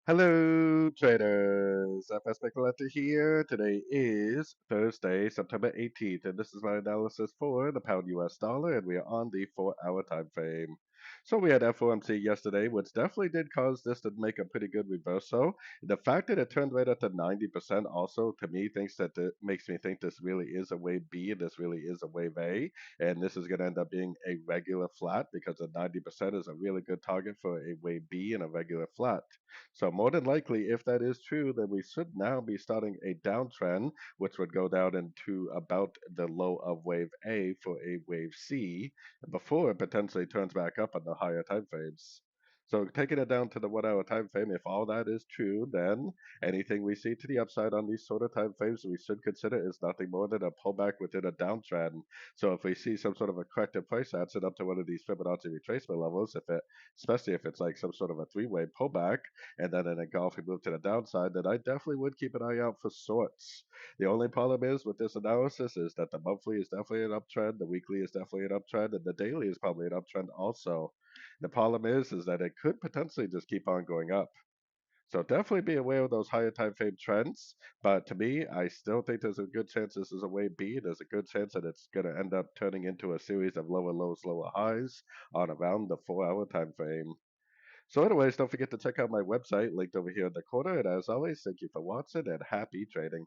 Hello, traders. FX Pip Collector here. Today is Thursday, September 18th, and this is my analysis for the pound US dollar, and we are on the 4-hour time frame. So we had FOMC yesterday, which definitely did cause this to make a pretty good reversal. The fact that it turned right up to 90% also, to me, thinks that it makes me think this really is a wave B, and this really is a wave A, and this is going to end up being a regular flat because the 90% is a really good target for a wave B and a regular flat. So more than likely, if that is true, then we should now be starting a downtrend, which would go down into about the low of wave A for a wave C before it potentially turns back up on the higher time frames. So taking it down to the 1 hour time frame, if all that is true, then anything we see to the upside on these sort of time frames we should consider is nothing more than a pullback within a downtrend. So if we see some sort of a corrective price action up to one of these Fibonacci retracement levels, if it especially if it's like some sort of a three-way pullback, and then in a golfing move to the downside, then I definitely would keep an eye out for sorts. The only problem is with this analysis is that the monthly is definitely an uptrend, the weekly is definitely an uptrend, and the daily is probably an uptrend also. The problem is that it could potentially just keep on going up. So definitely be aware of those higher time frame trends. But to me, I still think there's a good chance this is a wave B. There's a good chance that it's going to end up turning into a series of lower lows, lower highs on around the 4 hour time frame. So, anyways, don't forget to check out my website linked over here in the corner. And as always, thank you for watching and happy trading.